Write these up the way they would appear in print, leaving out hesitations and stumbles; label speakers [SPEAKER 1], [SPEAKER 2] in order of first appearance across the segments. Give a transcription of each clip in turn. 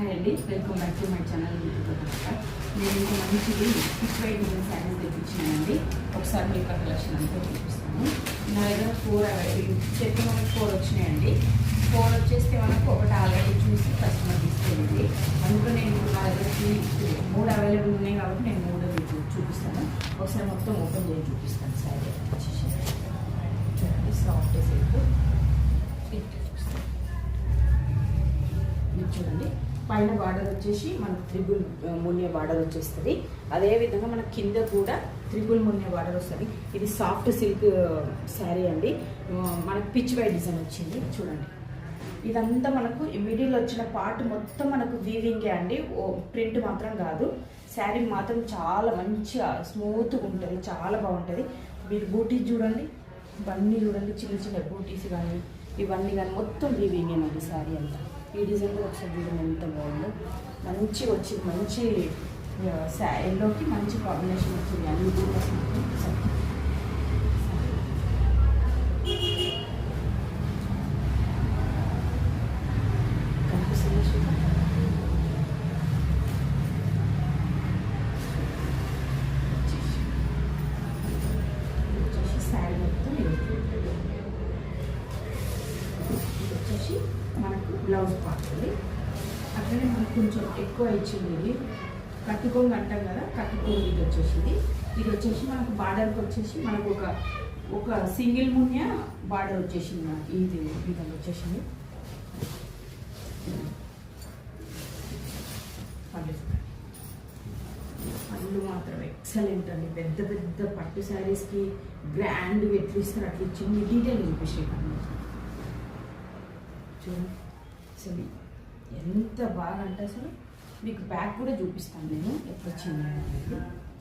[SPEAKER 1] Hi అండి, welcome back to my channel. నేను ఇంకా మంచిది పిక్ వైట్ డిజైన్ శారీస్ తెప్పించానండి. ఒకసారి మీకు ఆ కలెక్షన్ అంతా చూపిస్తాను. నా దగ్గర 4 అవైలబుల్ సెట్ మనకు 4 వచ్చినాయండి. 4 వచ్చేస్తే మనకు ఒకటి ఆల్రెడీ చూసి కస్టమర్ తీసుకెళ్ళింది. అందులో నేను నా దగ్గర 3 అవైలబుల్ ఉన్నాయి కాబట్టి నేను 3 చూపిస్తాను. ఒకసారి మొత్తం ఓపెన్ చేసి చూపిస్తాను. శారీ వచ్చేసి చూడండి, సాఫ్ట్ సిల్క్ చూడండి. పైన బార్డర్ వచ్చేసి మనకు త్రిబుల్ మునియా బార్డర్ వచ్చేస్తుంది. అదేవిధంగా మన కింద కూడా త్రిబుల్ మునియా బార్డర్ వస్తుంది. ఇది సాఫ్ట్ సిల్క్ శారీ అండి. మనకు పిచ్ వైట్ డిజైన్ వచ్చింది చూడండి. ఇదంతా మనకు మిడిల్ వచ్చిన పార్ట్ మొత్తం మనకు వీవింగే అండి, ప్రింట్ మాత్రం కాదు. శారీ మాత్రం చాలా మంచిగా స్మూత్గా ఉంటుంది, చాలా బాగుంటుంది. మీరు బూటీస్ చూడండి, ఇవన్నీ చూడండి, చిన్న చిన్న బూటీస్ కానీ ఇవన్నీ కానీ మొత్తం వీవింగేనండి శారీ అంతా. ఈ డిజైన్ కూడా ఒకసారి చూడండి ఎంత బాగుందో, మంచిగా వచ్చింది. మంచి శారీలోకి మంచి కాంబినేషన్ వచ్చింది. అన్ని బూటీస్ శారీ మొత్తం వచ్చేసి మనకు బ్లౌజ్ పార్ట్ ఉంది. అట్లనే మనకు కొంచెం ఎక్కువ ఇచ్చింది. ఇది కట్టుకోంగి అంటాం కదా, కట్టుకోంగి ఇది వచ్చేసింది. ఇది వచ్చేసి మనకు బార్డర్కి వచ్చేసి మనకు ఒక సింగిల్ మున్యా బార్డర్ వచ్చేసింది. మనకి ఇది విధంగా వచ్చేసింది. పళ్ళు మాత్రం ఎక్సలెంట్ అండి. పెద్ద పెద్ద పట్టు శారీస్కి గ్రాండ్గా ఎట్లు ఇస్తారు అట్లా ఇచ్చింది. డీటెయిల్ చూపించేయండి చూడండి. అసలు ఎంత బాగా అంటే అసలు మీకు బ్యాగ్ కూడా చూపిస్తాను నేను ఎట్లా వచ్చింది అనేది.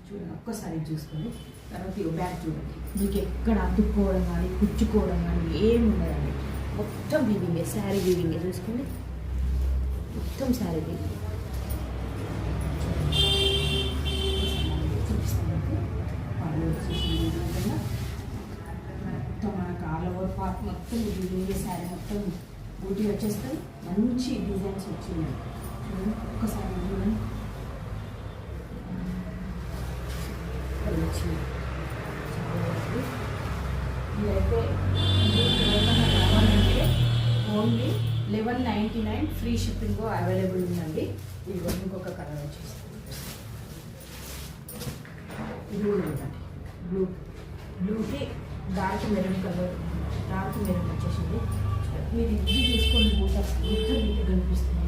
[SPEAKER 1] చూడండి, ఒక్కసారి చూసుకోండి. తర్వాత ఈ బ్యాగ్ చూడండి, మీకు ఎక్కడ అతుక్కోవడం కానీ కుచ్చుకోవడం కానీ ఏమి ఉండదండి. మొత్తం వీవింగే, శారీ వీవింగే. చూసుకోండి, మొత్తం శారీ వీవింగ్ చూపిస్తాను. పళ్ళు వచ్చేసి మొత్తం మనకు ఆల్ ఓవర్ పార్ట్ మొత్తం వీవింగే. శారీ మొత్తం బూటీ వచ్చేస్తాయి. మంచి డిజైన్స్ వచ్చినాయి చూడండి. ఒక్కసారి చూడండి, వచ్చింది ఇదైతే. కావాలంటే ఓన్లీ 1199 ఫ్రీ షిప్పింగ్ అవైలబుల్ ఉందండి. ఇది ఇంకొక కలర్ వచ్చేస్తుంది. ఇది కూడా ఉందండి, బ్లూకి dark maroon colour, dark maroon వచ్చేసింది. మీరు ఇది చూసుకోండి, బూటా నీట్గా కనిపిస్తుంది.